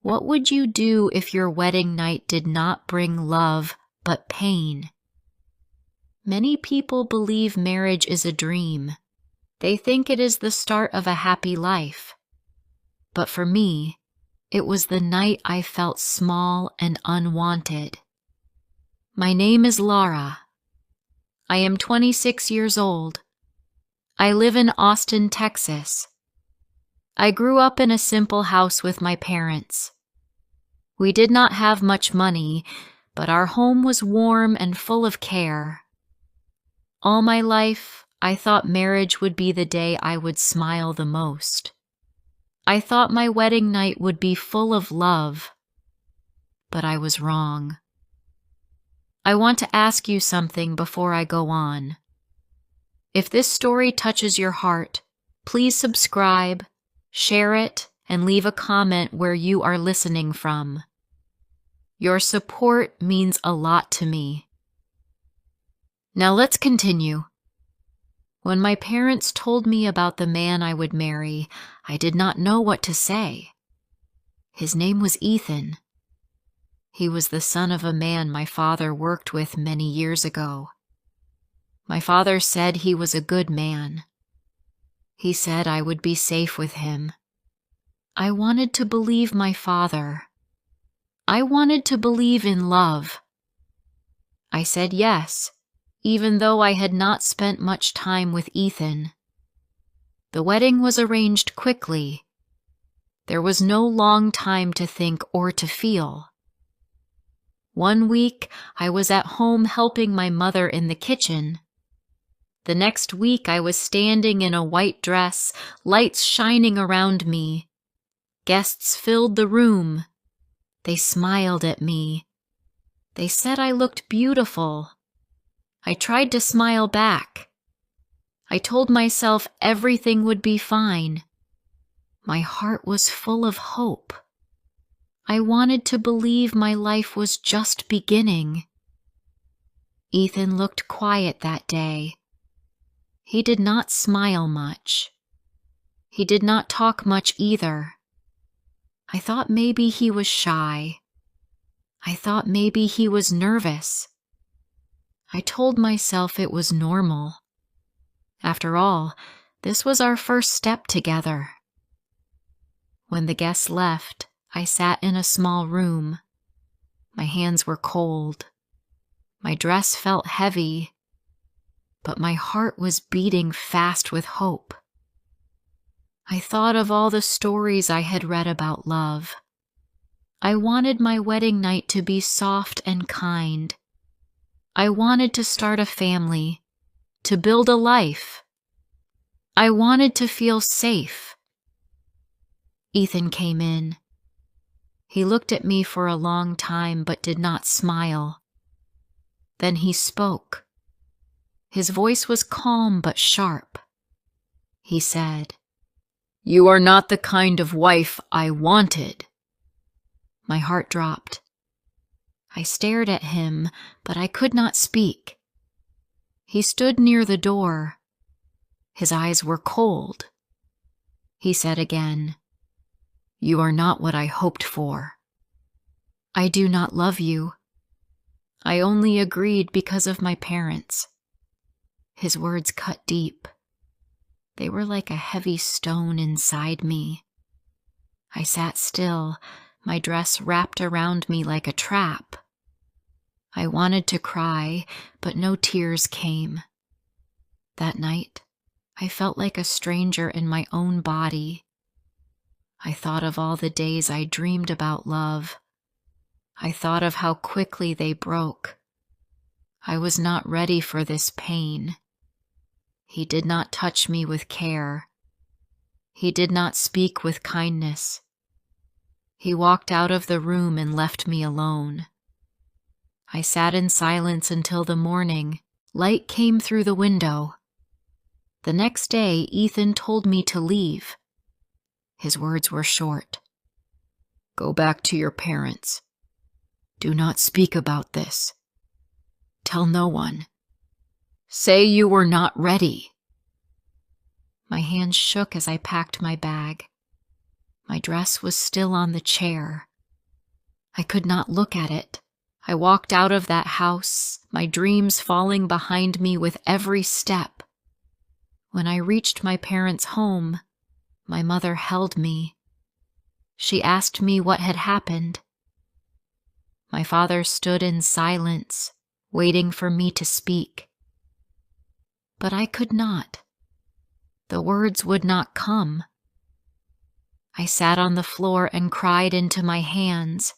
What would you do if your wedding night did not bring love, but pain? Many people believe marriage is a dream. They think it is the start of a happy life. But for me, it was the night I felt small and unwanted. My name is Laura. I am 26 years old. I live in Austin, Texas. I grew up in a simple house with my parents. We did not have much money, but our home was warm and full of care. All my life, I thought marriage would be the day I would smile the most. I thought my wedding night would be full of love, but I was wrong. I want to ask you something before I go on. If this story touches your heart, please subscribe, share it, and leave a comment where you are listening from. Your support means a lot to me. Now let's continue. When my parents told me about the man I would marry, I did not know what to say. His name was Ethan. He was the son of a man my father worked with many years ago. My father said he was a good man. He said I would be safe with him. I wanted to believe my father. I wanted to believe in love. I said yes, even though I had not spent much time with Ethan. The wedding was arranged quickly. There was no long time to think or to feel. One week, I was at home helping my mother in the kitchen. The next week, I was standing in a white dress, lights shining around me. Guests filled the room. They smiled at me. They said I looked beautiful. I tried to smile back. I told myself everything would be fine. My heart was full of hope. I wanted to believe my life was just beginning. Ethan looked quiet that day. He did not smile much. He did not talk much either. I thought maybe he was shy. I thought maybe he was nervous. I told myself it was normal. After all, this was our first step together. When the guests left, I sat in a small room. My hands were cold. My dress felt heavy, but my heart was beating fast with hope. I thought of all the stories I had read about love. I wanted my wedding night to be soft and kind. I wanted to start a family, to build a life. I wanted to feel safe. Ethan came in. He looked at me for a long time but did not smile. Then he spoke. His voice was calm but sharp. He said, "You are not the kind of wife I wanted." My heart dropped. I stared at him, but I could not speak. He stood near the door. His eyes were cold. He said again, "You are not what I hoped for. I do not love you. I only agreed because of my parents." His words cut deep. They were like a heavy stone inside me. I sat still, my dress wrapped around me like a trap. I wanted to cry, but no tears came. That night, I felt like a stranger in my own body. I thought of all the days I dreamed about love. I thought of how quickly they broke. I was not ready for this pain. He did not touch me with care. He did not speak with kindness. He walked out of the room and left me alone. I sat in silence until the morning. Light came through the window. The next day, Ethan told me to leave. His words were short. "Go back to your parents. Do not speak about this. Tell no one. Say you were not ready." My hands shook as I packed my bag. My dress was still on the chair. I could not look at it. I walked out of that house, my dreams falling behind me with every step. When I reached my parents' home, my mother held me. She asked me what had happened. My father stood in silence, waiting for me to speak. But I could not. The words would not come. I sat on the floor and cried into my hands.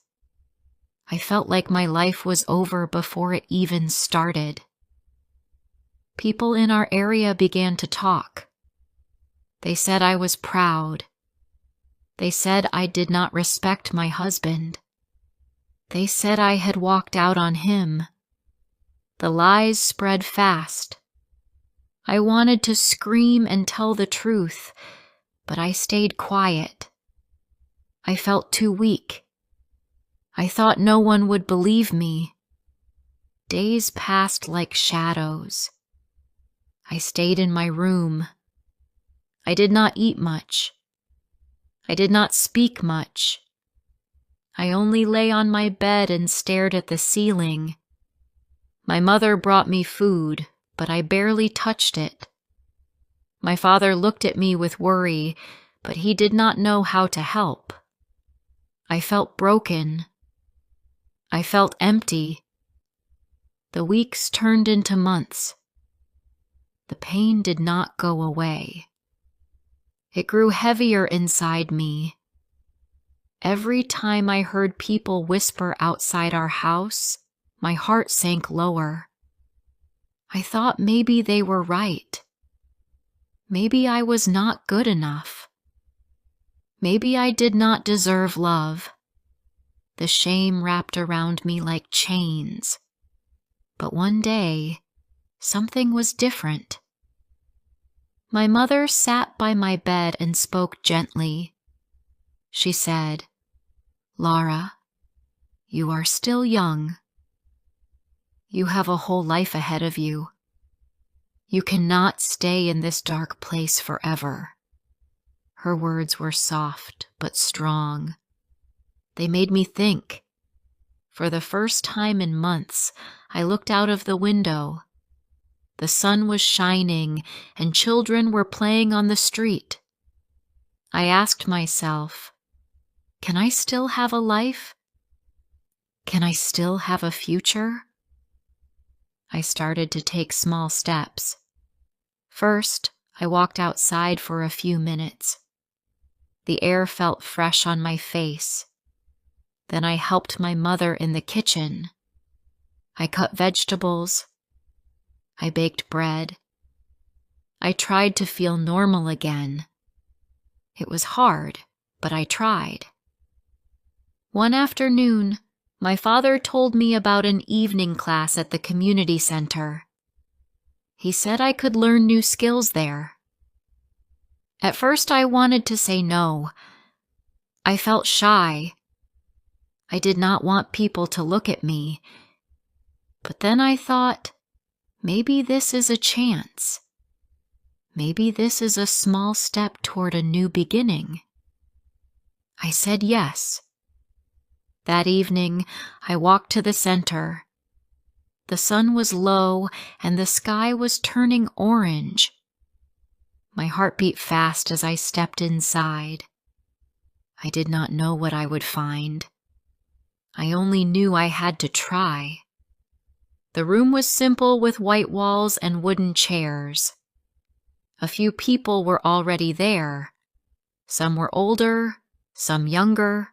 I felt like my life was over before it even started. People in our area began to talk. They said I was proud. They said I did not respect my husband. They said I had walked out on him. The lies spread fast. I wanted to scream and tell the truth, but I stayed quiet. I felt too weak. I thought no one would believe me. Days passed like shadows. I stayed in my room. I did not eat much. I did not speak much. I only lay on my bed and stared at the ceiling. My mother brought me food, but I barely touched it. My father looked at me with worry, but he did not know how to help. I felt broken. I felt empty. The weeks turned into months. The pain did not go away. It grew heavier inside me. Every time I heard people whisper outside our house, my heart sank lower. I thought maybe they were right. Maybe I was not good enough. Maybe I did not deserve love. The shame wrapped around me like chains. But one day, something was different. My mother sat by my bed and spoke gently. She said, "Laura, you are still young. You have a whole life ahead of you. You cannot stay in this dark place forever." Her words were soft but strong. They made me think. For the first time in months, I looked out of the window. The sun was shining and children were playing on the street. I asked myself, can I still have a life? Can I still have a future? I started to take small steps. First, I walked outside for a few minutes. The air felt fresh on my face. Then I helped my mother in the kitchen. I cut vegetables. I baked bread. I tried to feel normal again. It was hard, but I tried. One afternoon, my father told me about an evening class at the community center. He said I could learn new skills there. At first, I wanted to say no. I felt shy. I did not want people to look at me. But then I thought, maybe this is a chance. Maybe this is a small step toward a new beginning. I said yes. That evening, I walked to the center. The sun was low and the sky was turning orange. My heart beat fast as I stepped inside. I did not know what I would find. I only knew I had to try. The room was simple with white walls and wooden chairs. A few people were already there. Some were older, some younger.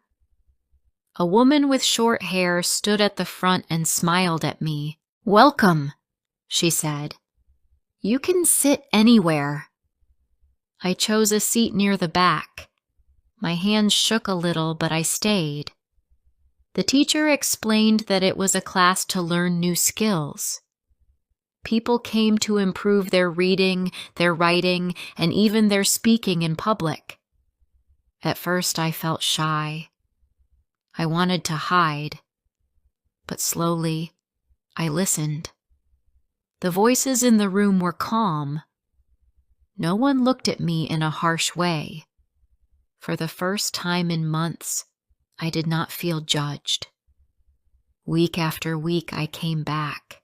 A woman with short hair stood at the front and smiled at me. "Welcome," she said. "You can sit anywhere." I chose a seat near the back. My hands shook a little, but I stayed. The teacher explained that it was a class to learn new skills. People came to improve their reading, their writing, and even their speaking in public. At first, I felt shy. I wanted to hide. But slowly, I listened. The voices in the room were calm. No one looked at me in a harsh way. For the first time in months, I did not feel judged. Week after week, I came back.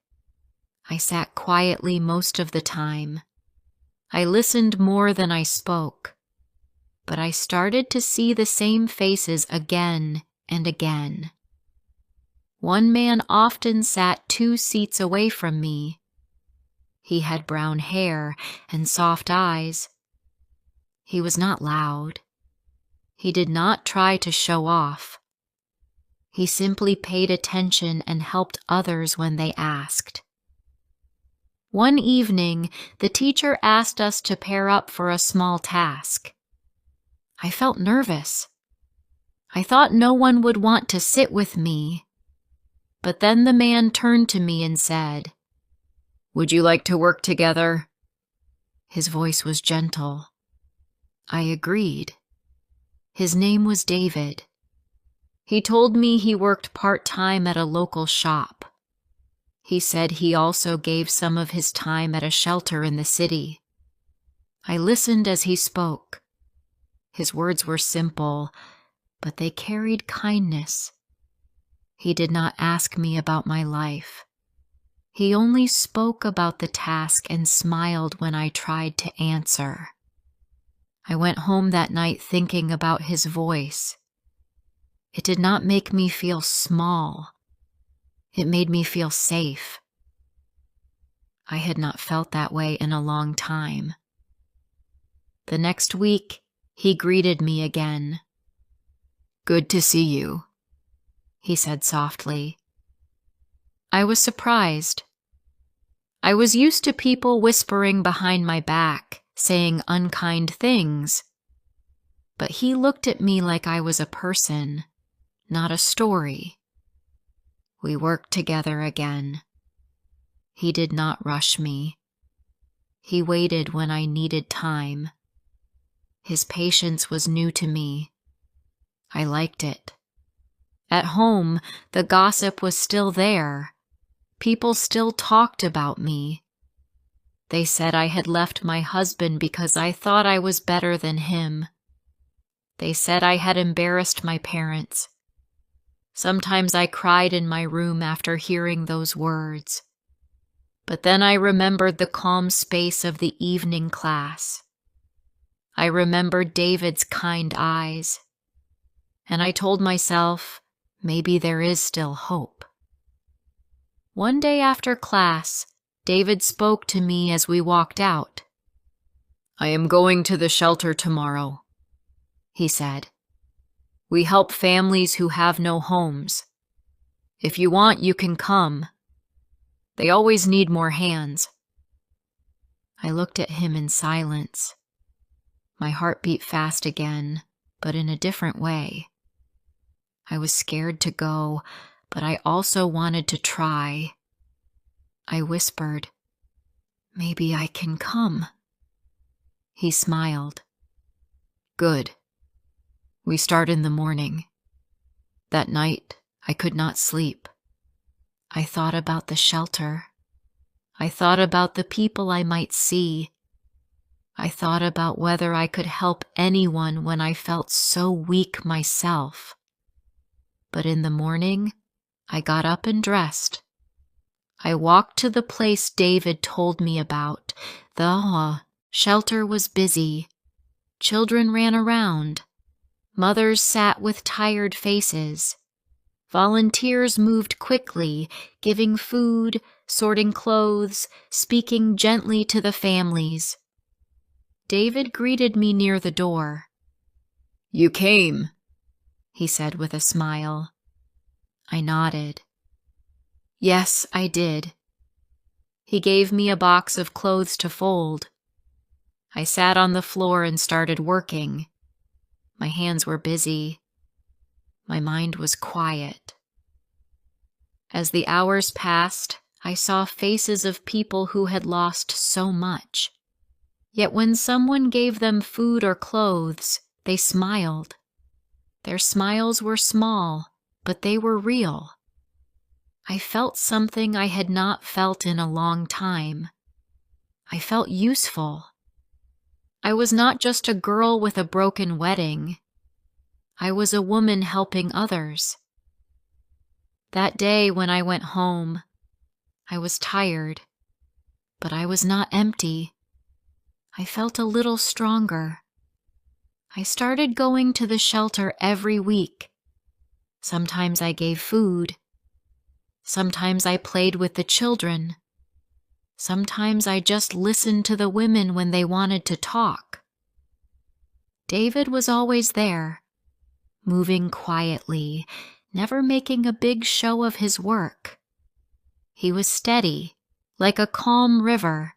I sat quietly most of the time. I listened more than I spoke, but I started to see the same faces again and again. One man often sat 2 seats away from me. He had brown hair and soft eyes. He was not loud. He did not try to show off. He simply paid attention and helped others when they asked. One evening, the teacher asked us to pair up for a small task. I felt nervous. I thought no one would want to sit with me. But then the man turned to me and said, "Would you like to work together?" His voice was gentle. I agreed. His name was David. He told me he worked part-time at a local shop. He said he also gave some of his time at a shelter in the city. I listened as he spoke. His words were simple, but they carried kindness. He did not ask me about my life. He only spoke about the task and smiled when I tried to answer. I went home that night thinking about his voice. It did not make me feel small. It made me feel safe. I had not felt that way in a long time. The next week, he greeted me again. "Good to see you," he said softly. I was surprised. I was used to people whispering behind my back, saying unkind things. But he looked at me like I was a person, not a story. We worked together again. He did not rush me. He waited when I needed time. His patience was new to me. I liked it. At home, the gossip was still there. People still talked about me. They said I had left my husband because I thought I was better than him. They said I had embarrassed my parents. Sometimes I cried in my room after hearing those words. But then I remembered the calm space of the evening class. I remembered David's kind eyes. And I told myself, maybe there is still hope. One day after class, David spoke to me as we walked out. "I am going to the shelter tomorrow," he said. "We help families who have no homes. If you want, you can come. They always need more hands." I looked at him in silence. My heart beat fast again, but in a different way. I was scared to go, but I also wanted to try. I whispered, "Maybe I can come." He smiled. "Good. We start in the morning." That night, I could not sleep. I thought about the shelter. I thought about the people I might see. I thought about whether I could help anyone when I felt so weak myself. But in the morning, I got up and dressed. I walked to the place David told me about. The shelter was busy. Children ran around. Mothers sat with tired faces. Volunteers moved quickly, giving food, sorting clothes, speaking gently to the families. David greeted me near the door. "You came," he said with a smile. I nodded. Yes, I did. He gave me a box of clothes to fold. I sat on the floor and started working. My hands were busy. My mind was quiet. As the hours passed, I saw faces of people who had lost so much. Yet when someone gave them food or clothes, they smiled. Their smiles were small, but they were real. I felt something I had not felt in a long time. I felt useful. I was not just a girl with a broken wedding. I was a woman helping others. That day when I went home, I was tired, but I was not empty. I felt a little stronger. I started going to the shelter every week. Sometimes I gave food. Sometimes I played with the children. Sometimes I just listened to the women when they wanted to talk. David was always there, moving quietly, never making a big show of his work. He was steady, like a calm river.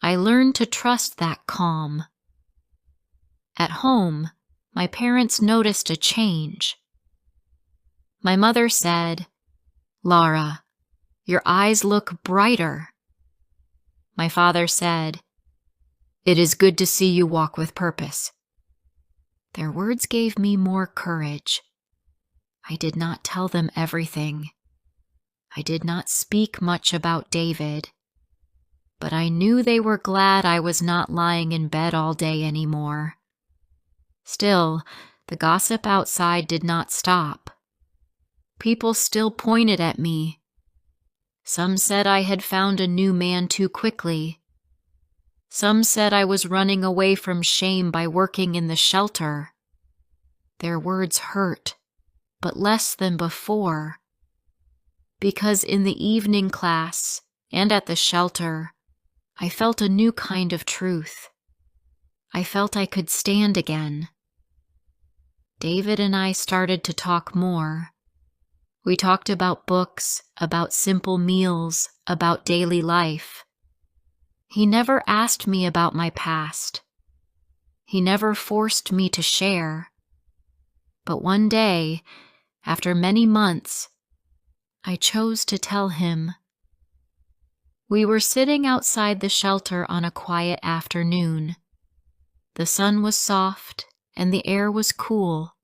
I learned to trust that calm. At home, my parents noticed a change. My mother said, "Laura, your eyes look brighter." My father said, "It is good to see you walk with purpose." Their words gave me more courage. I did not tell them everything. I did not speak much about David, but I knew they were glad I was not lying in bed all day anymore. Still, the gossip outside did not stop. People still pointed at me. Some said I had found a new man too quickly. Some said I was running away from shame by working in the shelter. Their words hurt, but less than before. Because in the evening class and at the shelter, I felt a new kind of truth. I felt I could stand again. David and I started to talk more. We talked about books, about simple meals, about daily life. He never asked me about my past. He never forced me to share. But one day, after many months, I chose to tell him. We were sitting outside the shelter on a quiet afternoon. The sun was soft and the air was cool.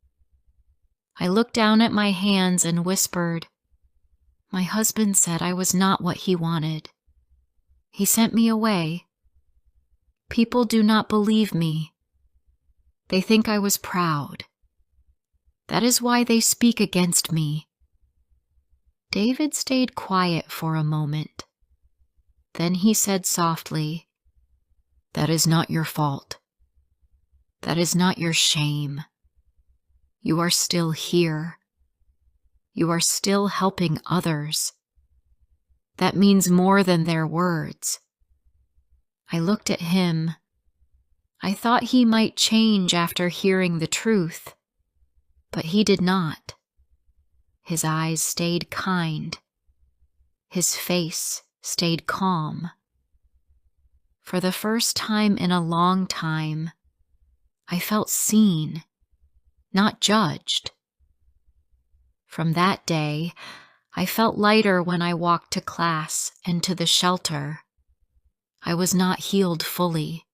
I looked down at my hands and whispered, "My husband said I was not what he wanted. He sent me away. People do not believe me. They think I was proud. That is why they speak against me." David stayed quiet for a moment. Then he said softly, "That is not your fault. That is not your shame. You are still here. You are still helping others. That means more than their words." I looked at him. I thought he might change after hearing the truth, but he did not. His eyes stayed kind. His face stayed calm. For the first time in a long time, I felt seen, not judged. From that day, I felt lighter when I walked to class and to the shelter. I was not healed fully.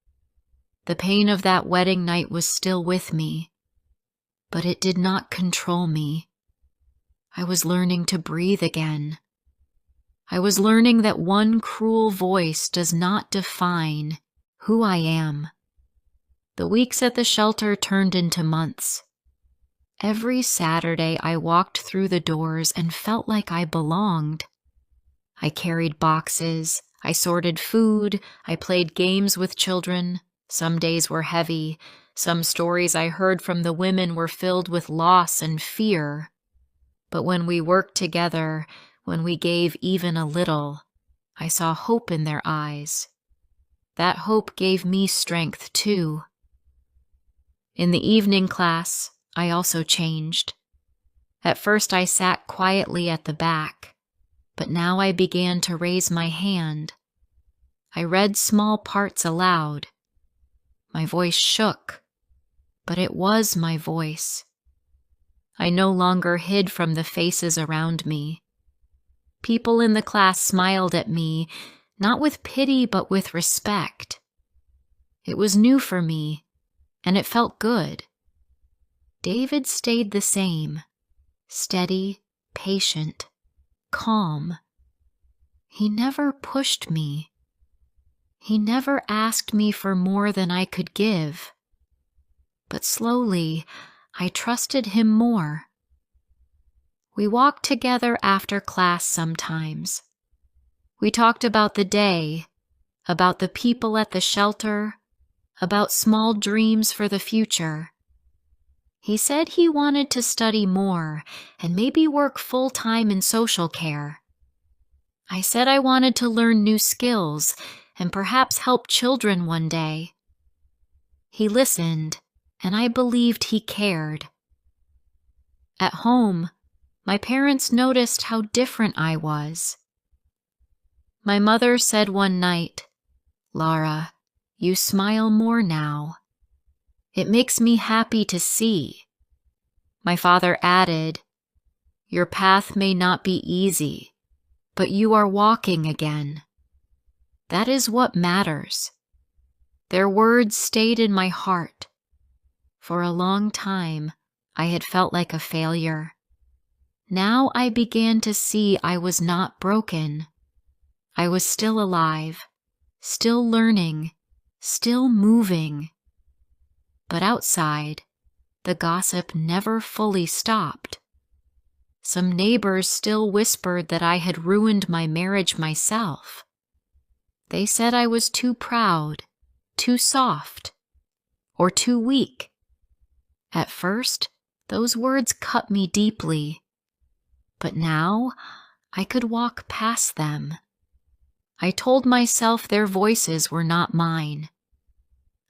The pain of that wedding night was still with me, but it did not control me. I was learning to breathe again. I was learning that one cruel voice does not define who I am. The weeks at the shelter turned into months. Every Saturday I walked through the doors and felt like I belonged. I carried boxes, I sorted food, I played games with children. Some days were heavy. Some stories I heard from the women were filled with loss and fear. But when we worked together, when we gave even a little, I saw hope in their eyes. That hope gave me strength too. In the evening class, I also changed. At first I sat quietly at the back, but now I began to raise my hand. I read small parts aloud. My voice shook, but it was my voice. I no longer hid from the faces around me. People in the class smiled at me, not with pity but with respect. It was new for me, and it felt good. David stayed the same, steady, patient, calm. He never pushed me. He never asked me for more than I could give. But slowly, I trusted him more. We walked together after class sometimes. We talked about the day, about the people at the shelter, about small dreams for the future. He said he wanted to study more and maybe work full-time in social care. I said I wanted to learn new skills and perhaps help children one day. He listened, and I believed he cared. At home, my parents noticed how different I was. My mother said one night, "Laura, you smile more now. It makes me happy to see." My father added, "Your path may not be easy, but you are walking again. That is what matters." Their words stayed in my heart. For a long time, I had felt like a failure. Now I began to see I was not broken. I was still alive, still learning, still moving. But outside, the gossip never fully stopped. Some neighbors still whispered that I had ruined my marriage myself. They said I was too proud, too soft, or too weak. At first, those words cut me deeply, but now I could walk past them. I told myself their voices were not mine.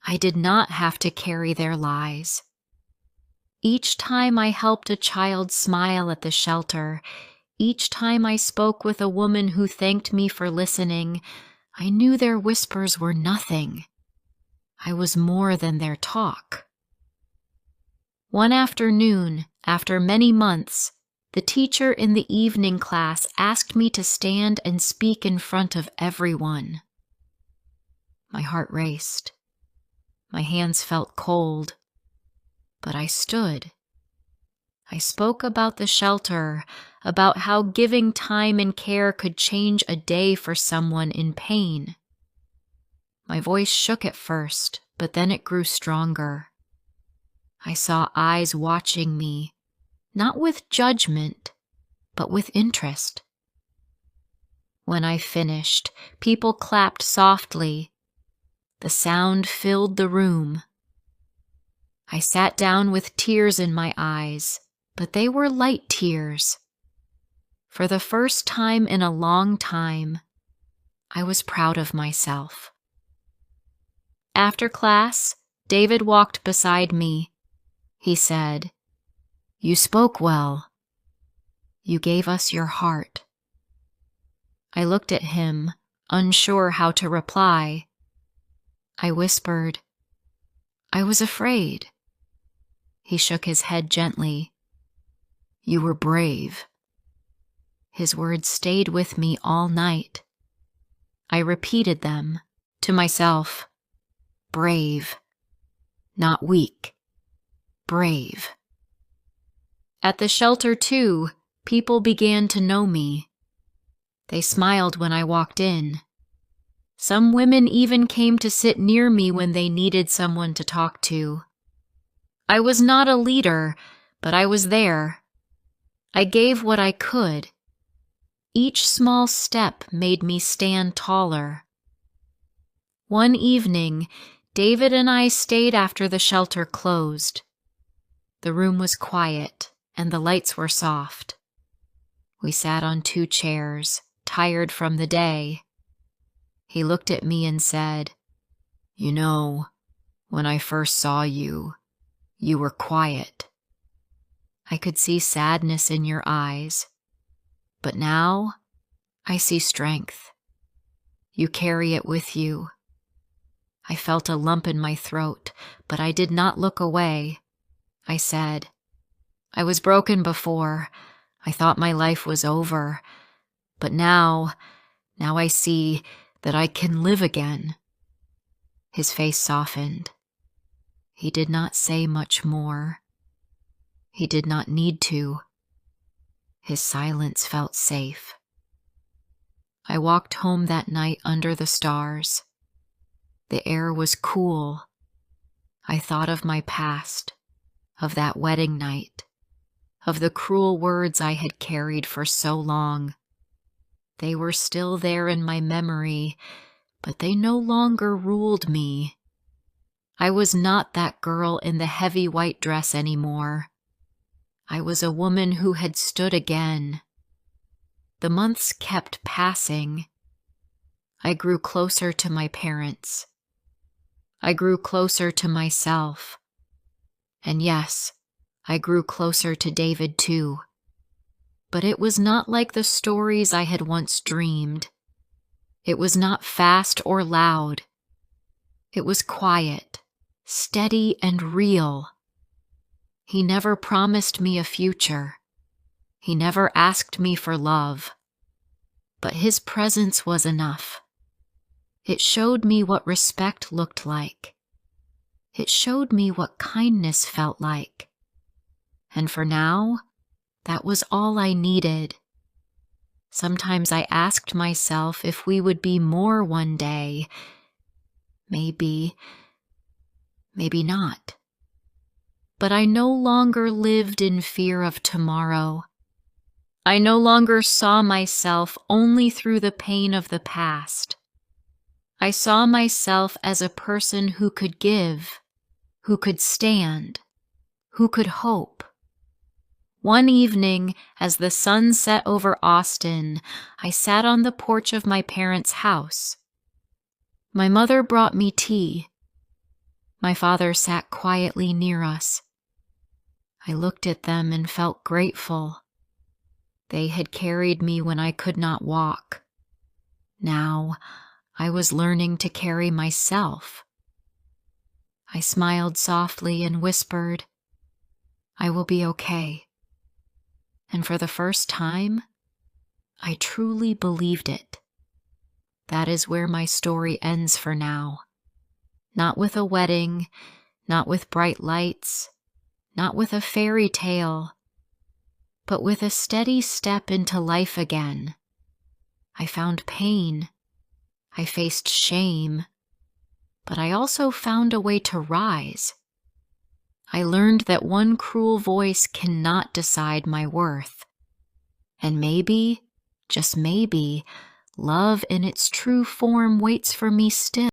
I did not have to carry their lies. Each time I helped a child smile at the shelter, each time I spoke with a woman who thanked me for listening, I knew their whispers were nothing. I was more than their talk. One afternoon, after many months, the teacher in the evening class asked me to stand and speak in front of everyone. My heart raced. My hands felt cold, but I stood. I spoke about the shelter, about how giving time and care could change a day for someone in pain. My voice shook at first, but then it grew stronger. I saw eyes watching me, not with judgment, but with interest. When I finished, people clapped softly. The sound filled the room. I sat down with tears in my eyes, but they were light tears. For the first time in a long time, I was proud of myself. After class, David walked beside me. He said, "You spoke well. You gave us your heart." I looked at him, unsure how to reply. I whispered, "I was afraid." He shook his head gently. "You were brave." His words stayed with me all night. I repeated them to myself. Brave, not weak. Brave. At the shelter, too, people began to know me. They smiled when I walked in. Some women even came to sit near me when they needed someone to talk to. I was not a leader, but I was there. I gave what I could. Each small step made me stand taller. One evening, David and I stayed after the shelter closed. The room was quiet, and the lights were soft. We sat on 2 chairs, tired from the day. He looked at me and said, "You know, when I first saw you, you were quiet. I could see sadness in your eyes, but now I see strength. You carry it with you." I felt a lump in my throat, but I did not look away. I said, "I was broken before. I thought my life was over. But now I see that I can live again." His face softened. He did not say much more. He did not need to. His silence felt safe. I walked home that night under the stars. The air was cool. I thought of my past, of that wedding night, of the cruel words I had carried for so long. They were still there in my memory, but they no longer ruled me. I was not that girl in the heavy white dress anymore. I was a woman who had stood again. The months kept passing. I grew closer to my parents. I grew closer to myself. And yes, I grew closer to David too. But it was not like the stories I had once dreamed. It was not fast or loud. It was quiet, steady, and real. He never promised me a future. He never asked me for love. But his presence was enough. It showed me what respect looked like. It showed me what kindness felt like. And for now, that was all I needed. Sometimes I asked myself if we would be more one day. Maybe not. But I no longer lived in fear of tomorrow. I no longer saw myself only through the pain of the past. I saw myself as a person who could give, who could stand, who could hope. One evening, as the sun set over Austin, I sat on the porch of my parents' house. My mother brought me tea. My father sat quietly near us. I looked at them and felt grateful. They had carried me when I could not walk. Now, I was learning to carry myself. I smiled softly and whispered, "I will be okay." And for the first time, I truly believed it. That is where my story ends for now. Not with a wedding, not with bright lights, not with a fairy tale, but with a steady step into life again. I found pain. I faced shame. But I also found a way to rise. I learned that one cruel voice cannot decide my worth. And maybe, just maybe, love in its true form waits for me still.